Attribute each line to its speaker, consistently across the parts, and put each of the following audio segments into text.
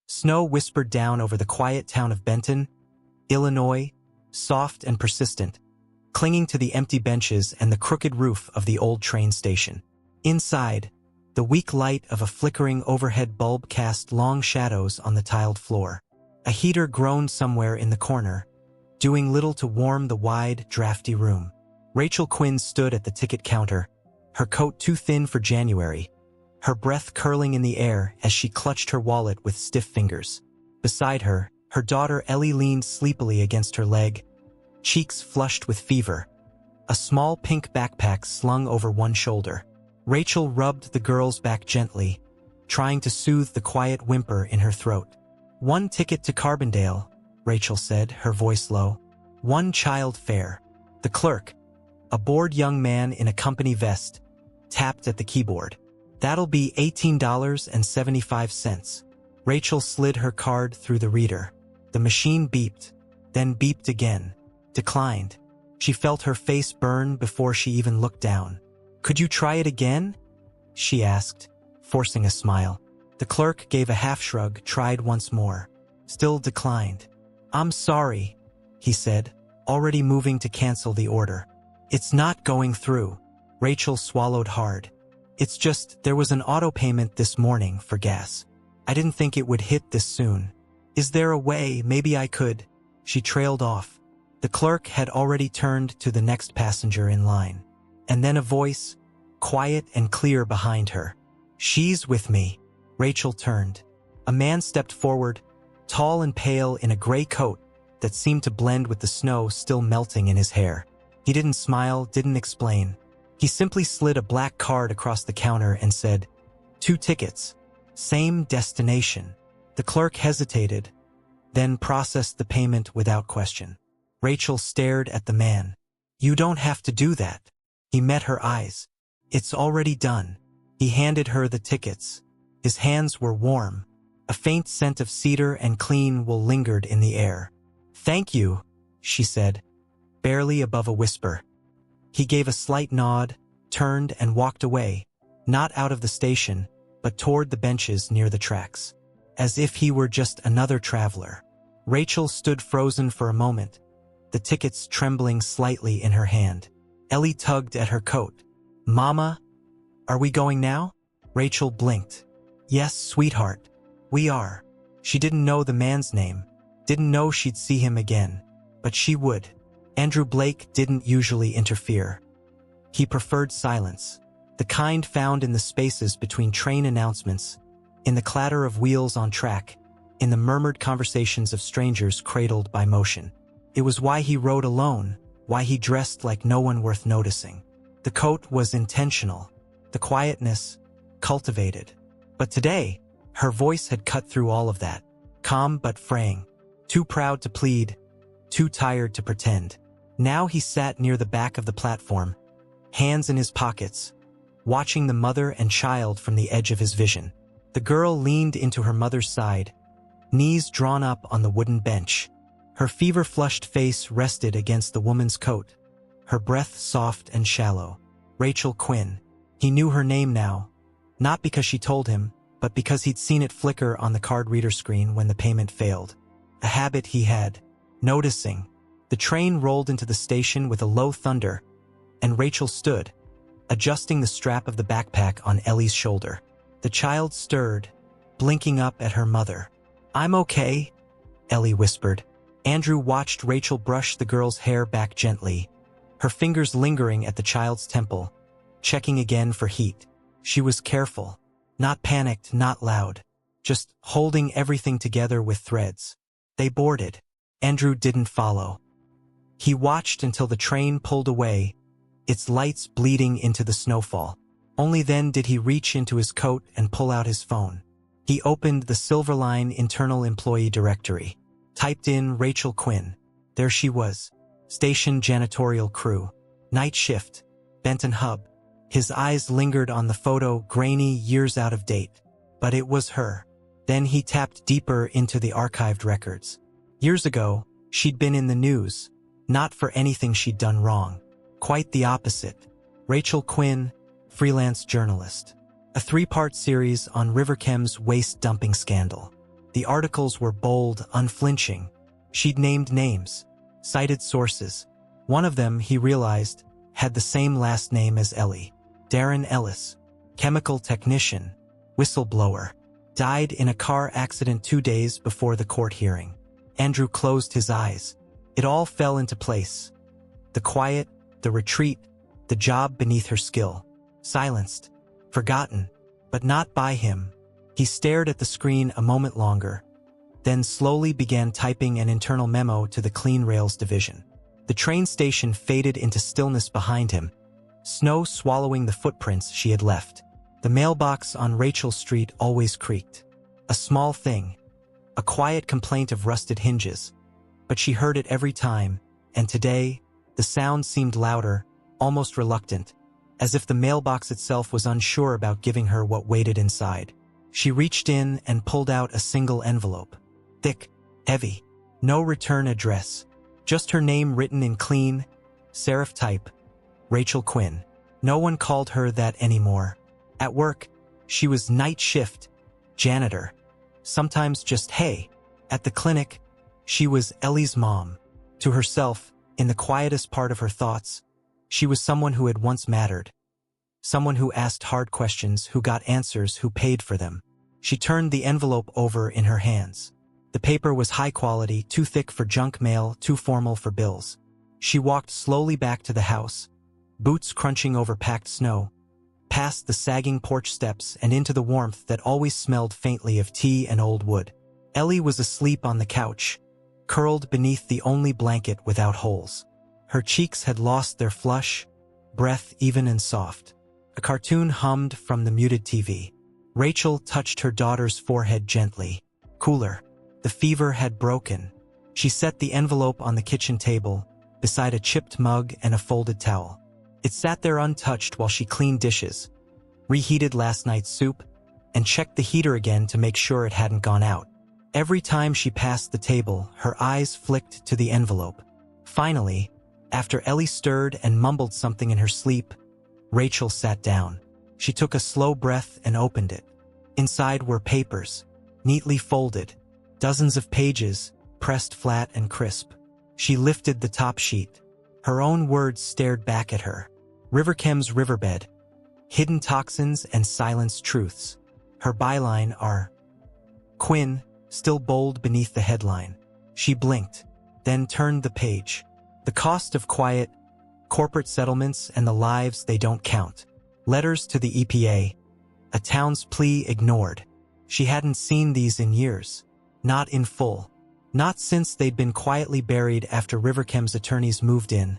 Speaker 1: Snow whispered down over the quiet town of Benton, Illinois, soft and persistent, clinging to the empty benches and the crooked roof of the old train station. Inside, the weak light of a flickering overhead bulb cast long shadows on the tiled floor. A heater groaned somewhere in the corner, doing little to warm the wide, drafty room. Rachel Quinn stood at the ticket counter, her coat too thin for January, her breath curling in the air as she clutched her wallet with stiff fingers. Beside her, her daughter Ellie leaned sleepily against her leg, cheeks flushed with fever, a small pink backpack slung over one shoulder. Rachel rubbed the girl's back gently, trying to soothe the quiet whimper in her throat. "One ticket to Carbondale," Rachel said, her voice low. "One child fare." The clerk, a bored young man in a company vest, tapped at the keyboard. "That'll be $18.75. Rachel slid her card through the reader. The machine beeped, then beeped again, declined. She felt her face burn before she even looked down. "Could you try it again?" she asked, forcing a smile. The clerk gave a half-shrug, tried once more. Still declined. "I'm sorry," he said, already moving to cancel the order. "It's not going through." Rachel swallowed hard. "It's just, there was an auto payment this morning for gas. I didn't think it would hit this soon. Is there a way maybe I could?" She trailed off. The clerk had already turned to the next passenger in line. And then a voice, quiet and clear behind her. "She's with me." Rachel turned. A man stepped forward, tall and pale in a gray coat that seemed to blend with the snow still melting in his hair. He didn't smile, didn't explain. He simply slid a black card across the counter and said, "2 tickets. Same destination." The clerk hesitated, then processed the payment without question. Rachel stared at the man. "You don't have to do that." He met her eyes. "It's already done." He handed her the tickets. His hands were warm. A faint scent of cedar and clean wool lingered in the air. "Thank you," she said, barely above a whisper. He gave a slight nod, turned and walked away, not out of the station, but toward the benches near the tracks, as if he were just another traveler. Rachel stood frozen for a moment, the tickets trembling slightly in her hand. Ellie tugged at her coat. "Mama, are we going now?" Rachel blinked. "Yes, sweetheart, we are." She didn't know the man's name, didn't know she'd see him again, but she would. Andrew Blake didn't usually interfere. He preferred silence, the kind found in the spaces between train announcements, in the clatter of wheels on track, in the murmured conversations of strangers cradled by motion. It was why he rode alone, why he dressed like no one worth noticing. The coat was intentional, the quietness cultivated. But today, her voice had cut through all of that, calm but fraying, too proud to plead, too tired to pretend. Now he sat near the back of the platform, hands in his pockets, watching the mother and child from the edge of his vision. The girl leaned into her mother's side, knees drawn up on the wooden bench. Her fever-flushed face rested against the woman's coat, her breath soft and shallow. Rachel Quinn. He knew her name now, not because she told him, but because he'd seen it flicker on the card reader screen when the payment failed. A habit he had, noticing. The train rolled into the station with a low thunder, and Rachel stood, adjusting the strap of the backpack on Ellie's shoulder. The child stirred, blinking up at her mother. "I'm okay," Ellie whispered. Andrew watched Rachel brush the girl's hair back gently, her fingers lingering at the child's temple, checking again for heat. She was careful, not panicked, not loud, just holding everything together with threads. They boarded. Andrew didn't follow. He watched until the train pulled away, its lights bleeding into the snowfall. Only then did he reach into his coat and pull out his phone. He opened the Silverline internal employee directory, typed in Rachel Quinn. There she was. Station janitorial crew. Night shift. Benton Hub. His eyes lingered on the photo, grainy, years out of date. But it was her. Then he tapped deeper into the archived records. Years ago, she'd been in the news. Not for anything she'd done wrong. Quite the opposite. Rachel Quinn, freelance journalist. A 3-part series on Riverchem's waste dumping scandal. The articles were bold, unflinching. She'd named names, cited sources. One of them, he realized, had the same last name as Ellie. Darren Ellis, chemical technician, whistleblower, died in a car accident 2 days before the court hearing. Andrew closed his eyes. It all fell into place. The quiet, the retreat, the job beneath her skill. Silenced, forgotten, but not by him. He stared at the screen a moment longer, then slowly began typing an internal memo to the Clean Rails division. The train station faded into stillness behind him, snow swallowing the footprints she had left. The mailbox on Rachel Street always creaked. A small thing, a quiet complaint of rusted hinges, but she heard it every time, and today, the sound seemed louder, almost reluctant, as if the mailbox itself was unsure about giving her what waited inside. She reached in and pulled out a single envelope. Thick, heavy, no return address, just her name written in clean, serif type, Rachel Quinn. No one called her that anymore. At work, she was night shift, janitor, sometimes just hey. At the clinic, she was Ellie's mom. To herself, in the quietest part of her thoughts, she was someone who had once mattered. Someone who asked hard questions, who got answers, who paid for them. She turned the envelope over in her hands. The paper was high quality, too thick for junk mail, too formal for bills. She walked slowly back to the house, boots crunching over packed snow, past the sagging porch steps and into the warmth that always smelled faintly of tea and old wood. Ellie was asleep on the couch, curled beneath the only blanket without holes. Her cheeks had lost their flush, breath even and soft. A cartoon hummed from the muted TV. Rachel touched her daughter's forehead gently. Cooler. The fever had broken. She set the envelope on the kitchen table, beside a chipped mug and a folded towel. It sat there untouched while she cleaned dishes, reheated last night's soup, and checked the heater again to make sure it hadn't gone out. Every time she passed the table, her eyes flicked to the envelope. Finally, after Ellie stirred and mumbled something in her sleep, Rachel sat down. She took a slow breath and opened it. Inside were papers, neatly folded, dozens of pages, pressed flat and crisp. She lifted the top sheet. Her own words stared back at her. Riverchem's riverbed. Hidden toxins and silenced truths. Her byline are Quinn, still bold beneath the headline. She blinked, then turned the page. The cost of quiet, corporate settlements and the lives they don't count. Letters to the EPA. A town's plea ignored. She hadn't seen these in years. Not in full. Not since they'd been quietly buried after Riverchem's attorneys moved in.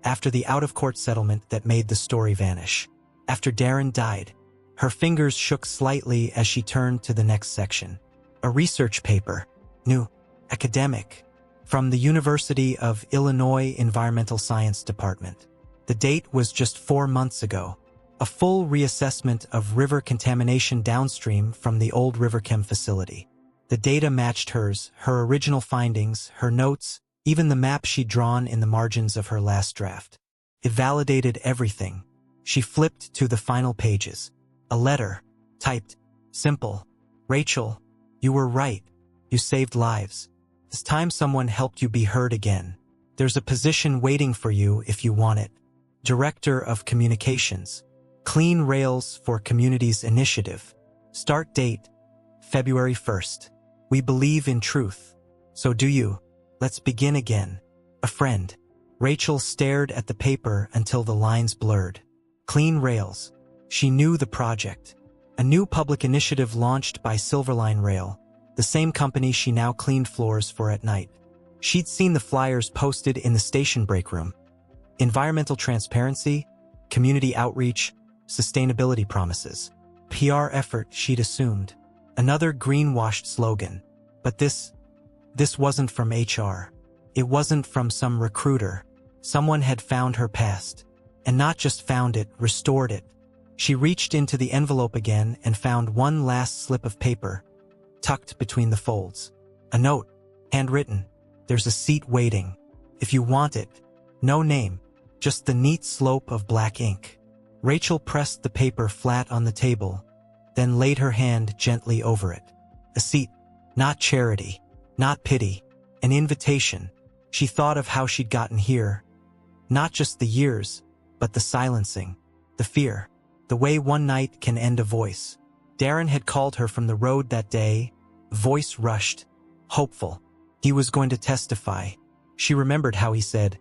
Speaker 1: After the out-of-court settlement that made the story vanish. After Darren died. Her fingers shook slightly as she turned to the next section. A research paper. New. Academic. From the University of Illinois Environmental Science Department. The date was just 4 months ago. A full reassessment of river contamination downstream from the old Riverchem facility. The data matched hers, her original findings, her notes, even the map she'd drawn in the margins of her last draft. It validated everything. She flipped to the final pages. A letter, typed, simple. Rachel, you were right. You saved lives. It's time someone helped you be heard again. There's a position waiting for you if you want it. Director of Communications. Clean Rails for Communities Initiative. Start date, February 1st. We believe in truth. So do you. Let's begin again. A friend. Rachel stared at the paper until the lines blurred. Clean Rails. She knew the project. A new public initiative launched by Silverline Rail, the same company she now cleaned floors for at night. She'd seen the flyers posted in the station break room. Environmental transparency, community outreach, sustainability promises. PR effort, she'd assumed. Another greenwashed slogan. But this wasn't from HR. It wasn't from some recruiter. Someone had found her past. And not just found it, restored it. She reached into the envelope again and found one last slip of paper, tucked between the folds. A note, handwritten. There's a seat waiting. If you want it. No name, just the neat slope of black ink. Rachel pressed the paper flat on the table, then laid her hand gently over it. A seat. Not charity, not pity, an invitation. She thought of how she'd gotten here. Not just the years, but the silencing, the fear, the way one night can end a voice. Darren had called her from the road that day, voice rushed, hopeful. He was going to testify. She remembered how he said,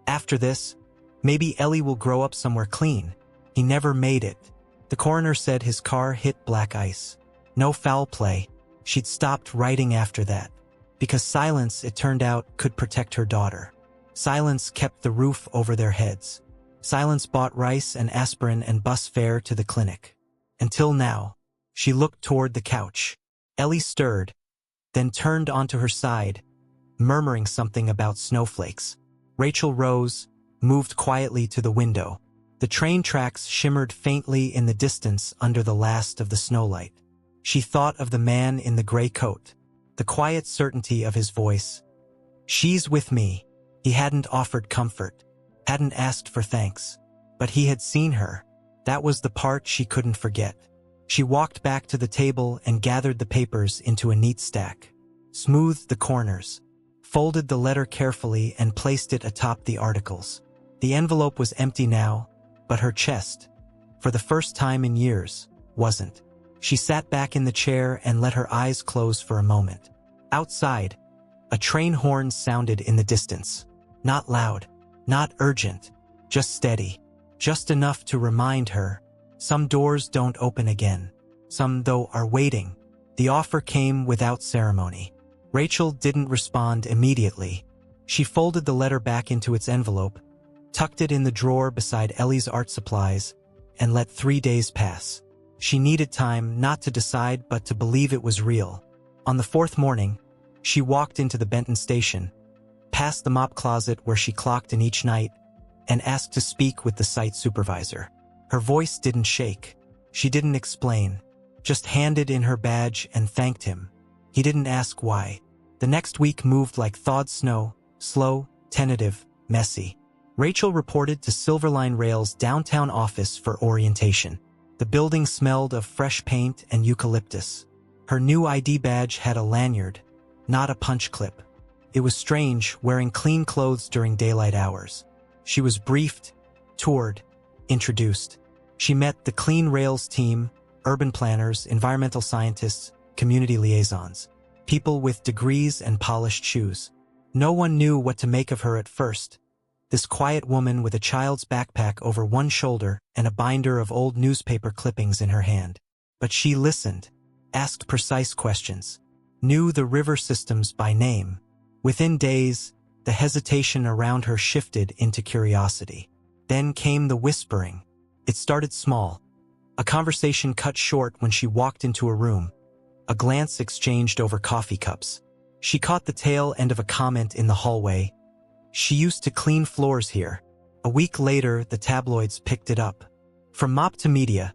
Speaker 1: "After this, maybe Ellie will grow up somewhere clean." He never made it. The coroner said his car hit black ice. No foul play. She'd stopped writing after that. Because silence, it turned out, could protect her daughter. Silence kept the roof over their heads. Silence bought rice and aspirin and bus fare to the clinic. Until now. She looked toward the couch. Ellie stirred, then turned onto her side, murmuring something about snowflakes. Rachel rose, moved quietly to the window. The train tracks shimmered faintly in the distance under the last of the snowlight. She thought of the man in the gray coat, the quiet certainty of his voice. "She's with me." He hadn't offered comfort, hadn't asked for thanks, but he had seen her. That was the part she couldn't forget. She walked back to the table and gathered the papers into a neat stack, smoothed the corners, folded the letter carefully and placed it atop the articles. The envelope was empty now, but her chest, for the first time in years, wasn't. She sat back in the chair and let her eyes close for a moment. Outside, a train horn sounded in the distance. Not loud, not urgent, just steady, just enough to remind her, some doors don't open again. Some, though, are waiting. The offer came without ceremony. Rachel didn't respond immediately. She folded the letter back into its envelope, tucked it in the drawer beside Ellie's art supplies, and let 3 days pass. She needed time not to decide but to believe it was real. On the 4th morning, she walked into the Benton station, past the mop closet where she clocked in each night, and asked to speak with the site supervisor. Her voice didn't shake. She didn't explain, just handed in her badge and thanked him. He didn't ask why. The next week moved like thawed snow, slow, tentative, messy. Rachel reported to Silverline Rail's downtown office for orientation. The building smelled of fresh paint and eucalyptus. Her new ID badge had a lanyard, not a punch clip. It was strange wearing clean clothes during daylight hours. She was briefed, toured, introduced. She met the Clean Rails team, urban planners, environmental scientists, community liaisons, people with degrees and polished shoes. No one knew what to make of her at first. This quiet woman with a child's backpack over one shoulder and a binder of old newspaper clippings in her hand. But she listened, asked precise questions, knew the river systems by name. Within days, the hesitation around her shifted into curiosity. Then came the whispering. It started small. A conversation cut short when she walked into a room. A glance exchanged over coffee cups. She caught the tail end of a comment in the hallway. "She used to clean floors here." A week later, the tabloids picked it up. From mop to media,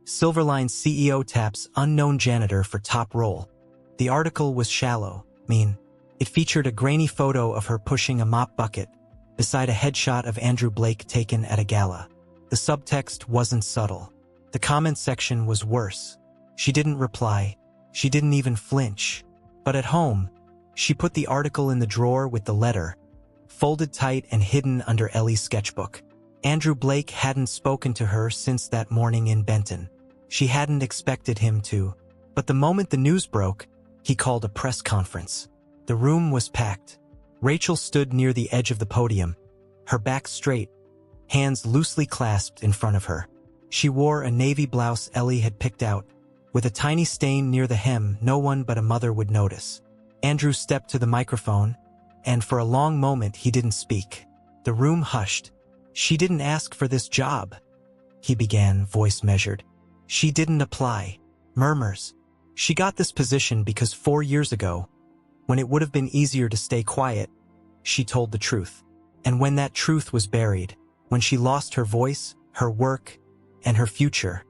Speaker 1: Silverline's CEO taps unknown janitor for top role. The article was shallow, mean. It featured a grainy photo of her pushing a mop bucket beside a headshot of Andrew Blake taken at a gala. The subtext wasn't subtle. The comment section was worse. She didn't reply. She didn't even flinch. But at home, she put the article in the drawer with the letter, folded tight and hidden under Ellie's sketchbook. Andrew Blake hadn't spoken to her since that morning in Benton. She hadn't expected him to. But the moment the news broke, he called a press conference. The room was packed. Rachel stood near the edge of the podium, her back straight, hands loosely clasped in front of her. She wore a navy blouse Ellie had picked out, with a tiny stain near the hem no one but a mother would notice. Andrew stepped to the microphone, and for a long moment he didn't speak. The room hushed. "She didn't ask for this job," he began, voice measured. "She didn't apply." Murmurs. "She got this position because 4 years ago, when it would have been easier to stay quiet, she told the truth. And when that truth was buried, when she lost her voice, her work, and her future,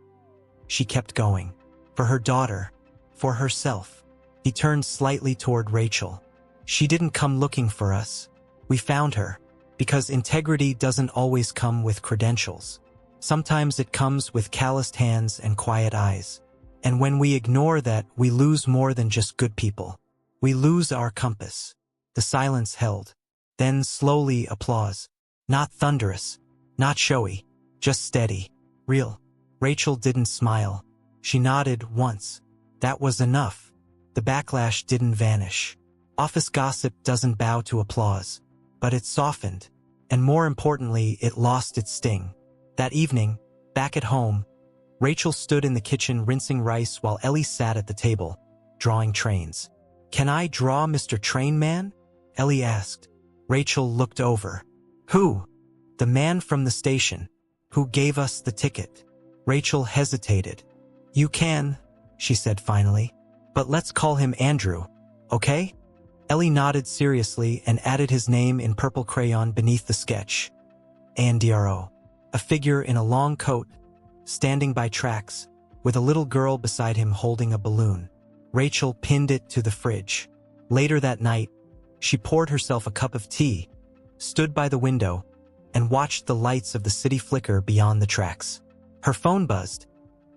Speaker 1: she kept going. For her daughter, for herself." He turned slightly toward Rachel. "She didn't come looking for us. We found her. Because integrity doesn't always come with credentials. Sometimes it comes with calloused hands and quiet eyes. And when we ignore that, we lose more than just good people. We lose our compass. The silence held. Then slowly applause. Not thunderous, not showy, just steady, real. Rachel didn't smile. She nodded once. That was enough. The backlash didn't vanish. Office gossip doesn't bow to applause. But it softened. And more importantly, it lost its sting. That evening, back at home, Rachel stood in the kitchen rinsing rice while Ellie sat at the table, drawing trains. "Can I draw Mr. Train Man?" Ellie asked. Rachel looked over. "Who?" "The man from the station, who gave us the ticket." Rachel hesitated. "You can," she said finally. "But let's call him Andrew, okay?" Ellie nodded seriously and added his name in purple crayon beneath the sketch. Andro. A figure in a long coat, standing by tracks, with a little girl beside him holding a balloon. Rachel pinned it to the fridge. Later that night, she poured herself a cup of tea, stood by the window, and watched the lights of the city flicker beyond the tracks. Her phone buzzed.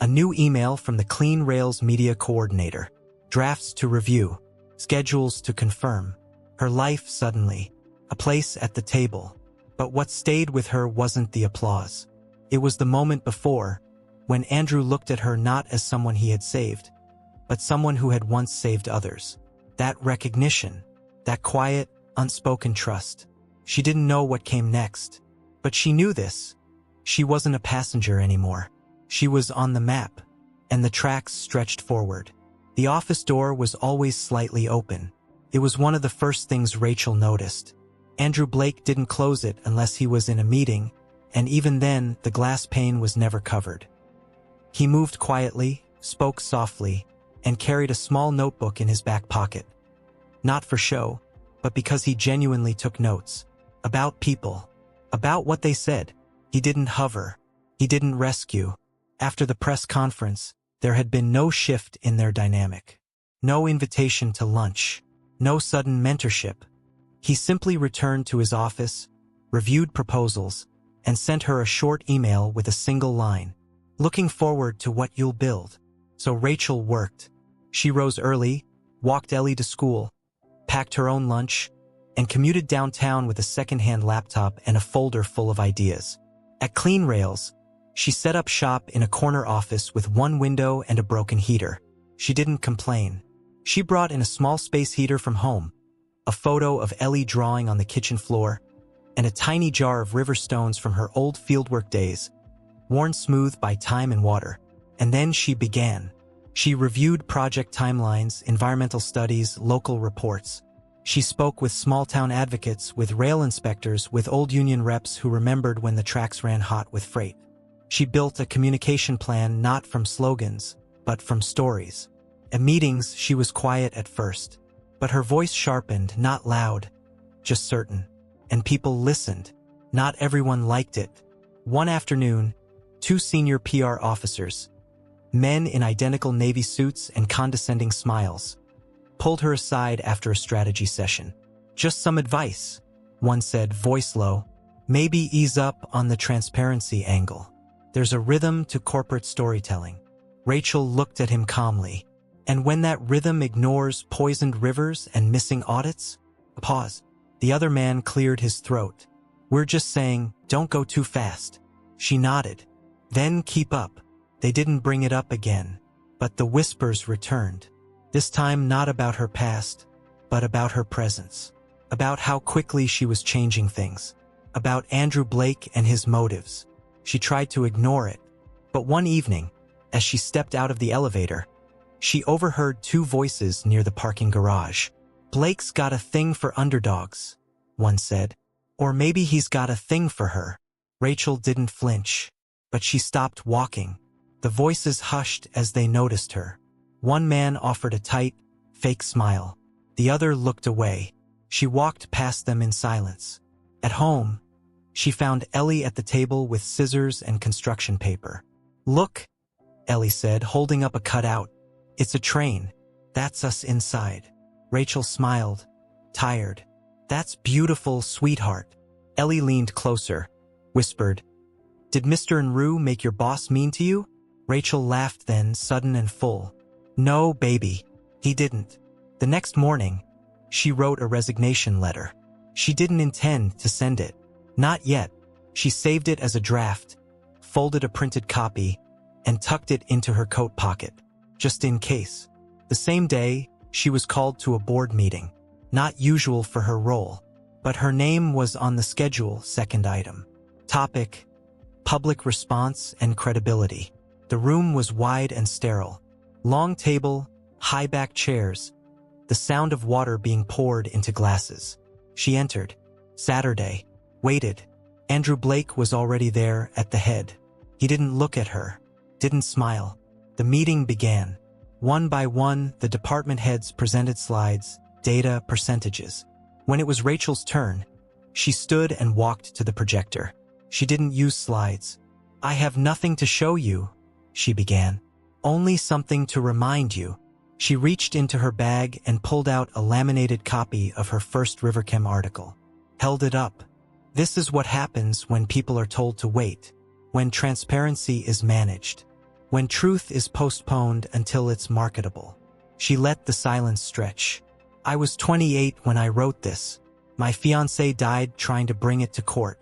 Speaker 1: A new email from the Clean Rails media coordinator. Drafts to review. Schedules to confirm. Her life suddenly. A place at the table. But what stayed with her wasn't the applause. It was the moment before, when Andrew looked at her not as someone he had saved, but someone who had once saved others. That recognition. That quiet, unspoken trust. She didn't know what came next. But she knew this. She wasn't a passenger anymore. She was on the map, and the tracks stretched forward. The office door was always slightly open. It was one of the first things Rachel noticed. Andrew Blake didn't close it unless he was in a meeting, and even then, the glass pane was never covered. He moved quietly, spoke softly, and carried a small notebook in his back pocket. Not for show, but because he genuinely took notes. About people. About what they said. He didn't hover. He didn't rescue. After the press conference, there had been no shift in their dynamic. No invitation to lunch. No sudden mentorship. He simply returned to his office, reviewed proposals, and sent her a short email with a single line. "Looking forward to what you'll build." So Rachel worked. She rose early, walked Ellie to school, packed her own lunch, and commuted downtown with a second-hand laptop and a folder full of ideas. At Clean Rails, she set up shop in a corner office with one window and a broken heater. She didn't complain. She brought in a small space heater from home, a photo of Ellie drawing on the kitchen floor, and a tiny jar of river stones from her old fieldwork days, worn smooth by time and water. And then she began. She reviewed project timelines, environmental studies, local reports. She spoke with small-town advocates, with rail inspectors, with old union reps who remembered when the tracks ran hot with freight. She built a communication plan not from slogans, but from stories. At meetings, she was quiet at first, but her voice sharpened, not loud, just certain. And people listened. Not everyone liked it. One afternoon, two senior PR officers, men in identical Navy suits and condescending smiles, pulled her aside after a strategy session. "Just some advice," one said, voice low. "Maybe ease up on the transparency angle. There's a rhythm to corporate storytelling." Rachel looked at him calmly. "And when that rhythm ignores poisoned rivers and missing audits?" A pause. The other man cleared his throat. "We're just saying, don't go too fast." She nodded. "Then keep up." They didn't bring it up again, but the whispers returned. This time not about her past, but about her presence. About how quickly she was changing things. About Andrew Blake and his motives. She tried to ignore it, but one evening, as she stepped out of the elevator, she overheard two voices near the parking garage. "Blake's got a thing for underdogs," one said. "Or maybe he's got a thing for her." Rachel didn't flinch, but she stopped walking. The voices hushed as they noticed her. One man offered a tight, fake smile. The other looked away. She walked past them in silence. At home, she found Ellie at the table with scissors and construction paper. "Look," Ellie said, holding up a cutout. "It's a train. That's us inside." Rachel smiled, tired. "That's beautiful, sweetheart." Ellie leaned closer, whispered, "Did Mr. Nru make your boss mean to you?" Rachel laughed then, sudden and full. No, baby. He didn't. The next morning, she wrote a resignation letter. She didn't intend to send it. Not yet. She saved it as a draft, folded a printed copy, and tucked it into her coat pocket, just in case. The same day, she was called to a board meeting. Not usual for her role, but her name was on the schedule, second item. Topic: public response and credibility. The room was wide and sterile. Long table, high-back chairs, the sound of water being poured into glasses. She entered. Saturday. Waited. Andrew Blake was already there at the head. He didn't look at her, didn't smile. The meeting began. One by one, the department heads presented slides, data, percentages. When it was Rachel's turn, she stood and walked to the projector. She didn't use slides. I have nothing to show you, she began. Only something to remind you. She reached into her bag and pulled out a laminated copy of her first Riverchem article. Held it up. This is what happens when people are told to wait, when transparency is managed, when truth is postponed until it's marketable. She let the silence stretch. I was 28 when I wrote this. My fiancé died trying to bring it to court,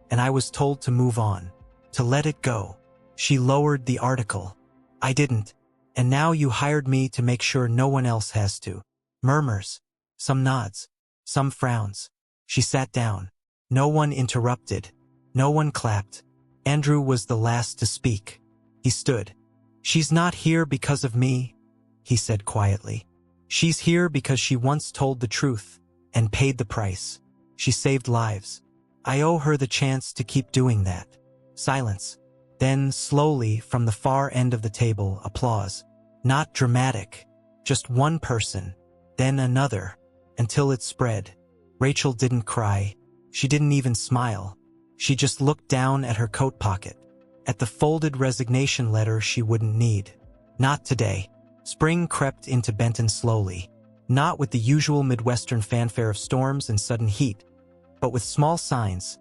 Speaker 1: and I was told to move on, to let it go. She lowered the article. I didn't, and now you hired me to make sure no one else has to. Murmurs, some nods, some frowns. She sat down. No one interrupted. No one clapped. Andrew was the last to speak. He stood. She's not here because of me, he said quietly. She's here because she once told the truth and paid the price. She saved lives. I owe her the chance to keep doing that. Silence. Then, slowly, from the far end of the table, applause. Not dramatic. Just one person, then another, until it spread. Rachel didn't cry. She didn't even smile. She just looked down at her coat pocket, at the folded resignation letter she wouldn't need. Not today. Spring crept into Benton slowly, not with the usual Midwestern fanfare of storms and sudden heat, but with small signs,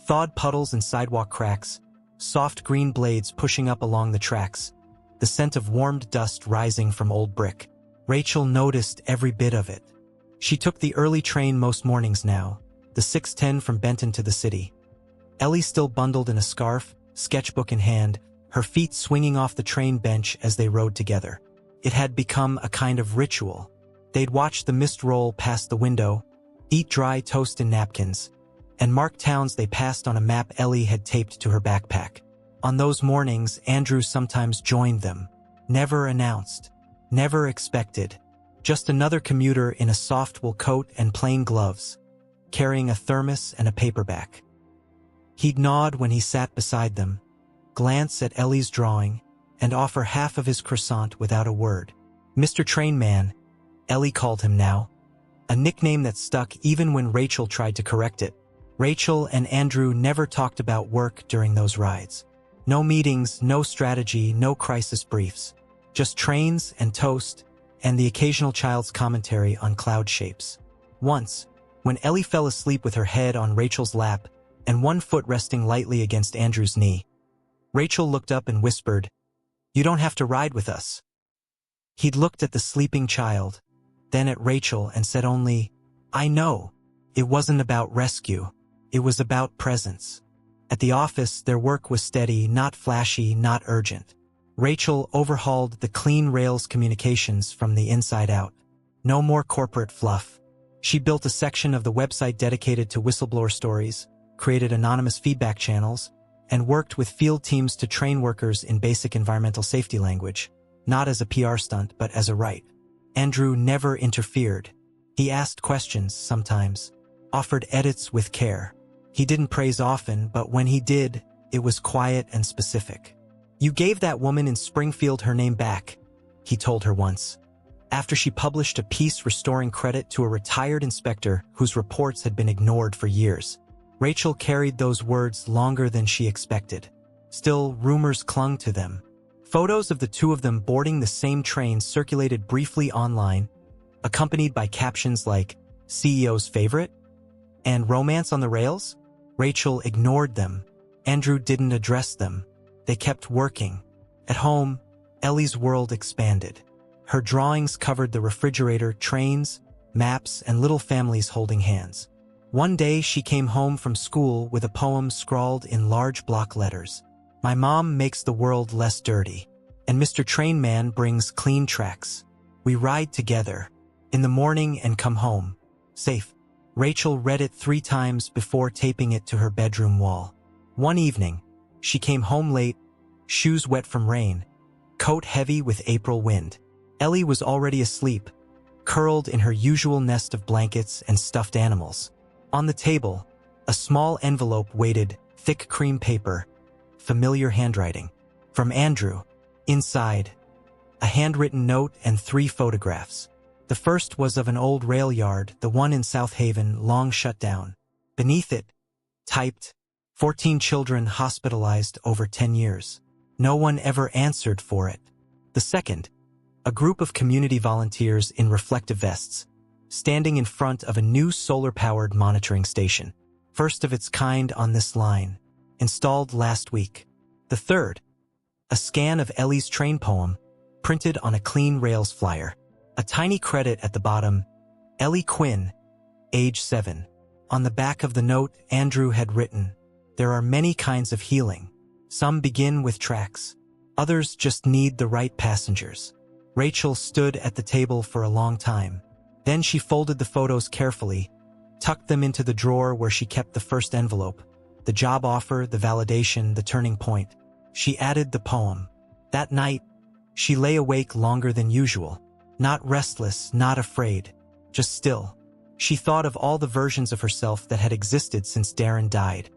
Speaker 1: thawed puddles and sidewalk cracks, soft green blades pushing up along the tracks, the scent of warmed dust rising from old brick. Rachel noticed every bit of it. She took the early train most mornings now, the 6:10 from Benton to the city. Ellie still bundled in a scarf, sketchbook in hand, her feet swinging off the train bench as they rode together. It had become a kind of ritual. They'd watch the mist roll past the window, eat dry toast in napkins, and mark towns they passed on a map Ellie had taped to her backpack. On those mornings, Andrew sometimes joined them. Never announced. Never expected. Just another commuter in a soft wool coat and plain gloves, carrying a thermos and a paperback. He'd nod when he sat beside them, glance at Ellie's drawing, and offer half of his croissant without a word. Mr. Trainman, Ellie called him now, a nickname that stuck even when Rachel tried to correct it. Rachel and Andrew never talked about work during those rides. No meetings, no strategy, no crisis briefs. Just trains and toast, and the occasional child's commentary on cloud shapes. Once, when Ellie fell asleep with her head on Rachel's lap and one foot resting lightly against Andrew's knee, Rachel looked up and whispered, "You don't have to ride with us." He'd looked at the sleeping child, then at Rachel and said only, "I know." It wasn't about rescue. It was about presence. At the office, their work was steady, not flashy, not urgent. Rachel overhauled the clean rails communications from the inside out. No more corporate fluff. She built a section of the website dedicated to whistleblower stories, created anonymous feedback channels, and worked with field teams to train workers in basic environmental safety language, not as a PR stunt, but as a right. Andrew never interfered. He asked questions sometimes, offered edits with care. He didn't praise often, but when he did, it was quiet and specific. "You gave that woman in Springfield her name back," he told her once, after she published a piece restoring credit to a retired inspector whose reports had been ignored for years. Rachel carried those words longer than she expected. Still, rumors clung to them. Photos of the two of them boarding the same train circulated briefly online, accompanied by captions like, "CEO's favorite?" and "Romance on the rails?" Rachel ignored them. Andrew didn't address them. They kept working. At home, Ellie's world expanded. Her drawings covered the refrigerator, trains, maps, and little families holding hands. One day she came home from school with a poem scrawled in large block letters. My mom makes the world less dirty, and Mr. Trainman brings clean tracks. We ride together, in the morning and come home, safe. Rachel read it 3 times before taping it to her bedroom wall. One evening, she came home late, shoes wet from rain, coat heavy with April wind. Ellie was already asleep, curled in her usual nest of blankets and stuffed animals. On the table, a small envelope waited, thick cream paper, familiar handwriting. From Andrew. Inside, a handwritten note and 3 photographs. The first was of an old rail yard, the one in South Haven, long shut down. Beneath it, typed, 14 children hospitalized over 10 years. No one ever answered for it. The second, a group of community volunteers in reflective vests, standing in front of a new solar-powered monitoring station, first of its kind on this line, installed last week. The third, a scan of Ellie's train poem, printed on a clean rails flyer. A tiny credit at the bottom, Ellie Quinn, age 7. On the back of the note, Andrew had written, there are many kinds of healing. Some begin with tracks. Others just need the right passengers. Rachel stood at the table for a long time. Then she folded the photos carefully, tucked them into the drawer where she kept the first envelope, the job offer, the validation, the turning point. She added the poem. That night, she lay awake longer than usual. Not restless, not afraid, just still. She thought of all the versions of herself that had existed since Darren died.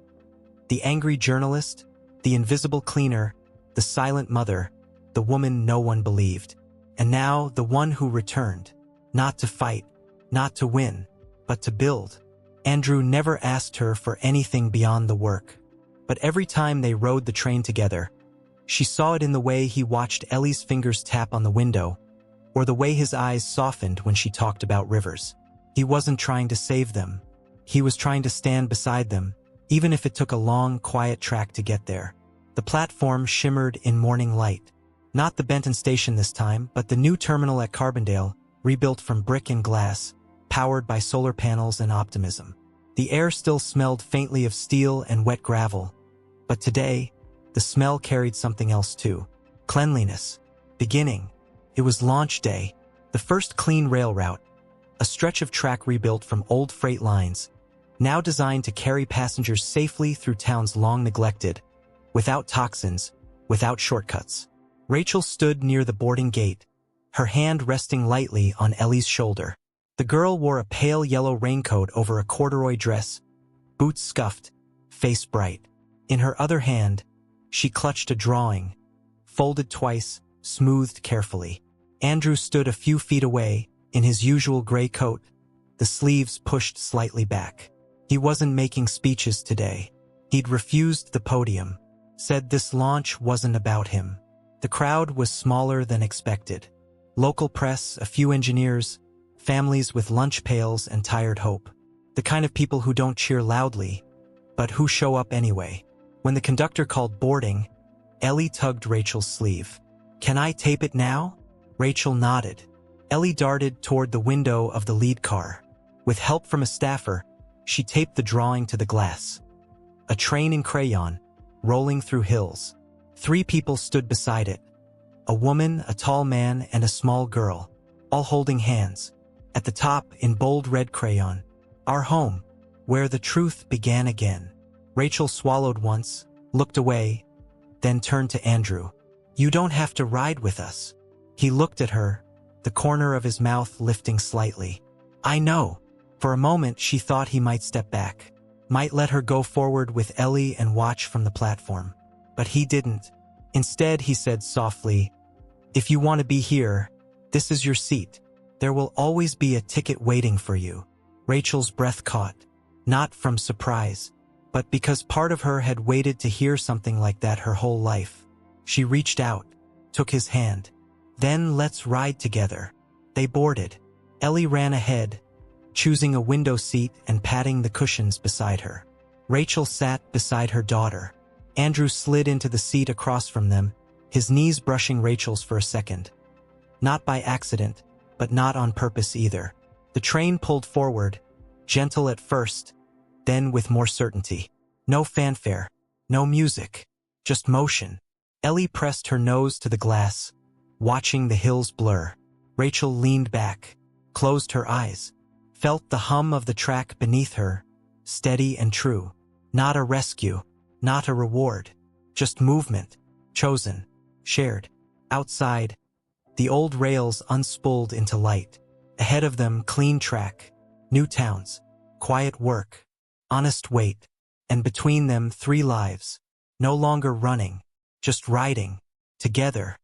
Speaker 1: The angry journalist, the invisible cleaner, the silent mother, the woman no one believed. And now the one who returned, not to fight, not to win, but to build. Andrew never asked her for anything beyond the work. But every time they rode the train together, she saw it in the way he watched Ellie's fingers tap on the window, or the way his eyes softened when she talked about rivers. He wasn't trying to save them. He was trying to stand beside them, even if it took a long, quiet track to get there. The platform shimmered in morning light. Not the Benton station this time, but the new terminal at Carbondale, rebuilt from brick and glass, powered by solar panels and optimism. The air still smelled faintly of steel and wet gravel. But today, the smell carried something else too. Cleanliness. Beginning. It was launch day, the first clean rail route, a stretch of track rebuilt from old freight lines, now designed to carry passengers safely through towns long neglected, without toxins, without shortcuts. Rachel stood near the boarding gate, her hand resting lightly on Ellie's shoulder. The girl wore a pale yellow raincoat over a corduroy dress, boots scuffed, face bright. In her other hand, she clutched a drawing, folded twice, smoothed carefully. Andrew stood a few feet away, in his usual gray coat, the sleeves pushed slightly back. He wasn't making speeches today. He'd refused the podium, said this launch wasn't about him. The crowd was smaller than expected. Local press, a few engineers, families with lunch pails and tired hope. The kind of people who don't cheer loudly, but who show up anyway. When the conductor called boarding, Ellie tugged Rachel's sleeve. Can I tape it now? Rachel nodded. Ellie darted toward the window of the lead car. With help from a staffer, she taped the drawing to the glass. A train in crayon, rolling through hills. 3 people stood beside it. A woman, a tall man, and a small girl, all holding hands. At the top, in bold red crayon, our home, where the truth began again. Rachel swallowed once, looked away, then turned to Andrew. You don't have to ride with us. He looked at her, the corner of his mouth lifting slightly. I know. For a moment she thought he might step back, might let her go forward with Ellie and watch from the platform. But he didn't. Instead, he said softly, if you want to be here, this is your seat. There will always be a ticket waiting for you. Rachel's breath caught, not from surprise, but because part of her had waited to hear something like that her whole life. She reached out, took his hand. Then let's ride together. They boarded. Ellie ran ahead, choosing a window seat and patting the cushions beside her. Rachel sat beside her daughter. Andrew slid into the seat across from them, his knees brushing Rachel's for a second. Not by accident, but not on purpose either. The train pulled forward, gentle at first, then with more certainty. No fanfare, no music, just motion. Ellie pressed her nose to the glass, watching the hills blur. Rachel leaned back, closed her eyes, felt the hum of the track beneath her, steady and true. Not a rescue, not a reward, just movement, chosen, shared. Outside, the old rails unspooled into light. Ahead of them, clean track, new towns, quiet work, honest wait, and between them 3 lives, no longer running, just riding, together,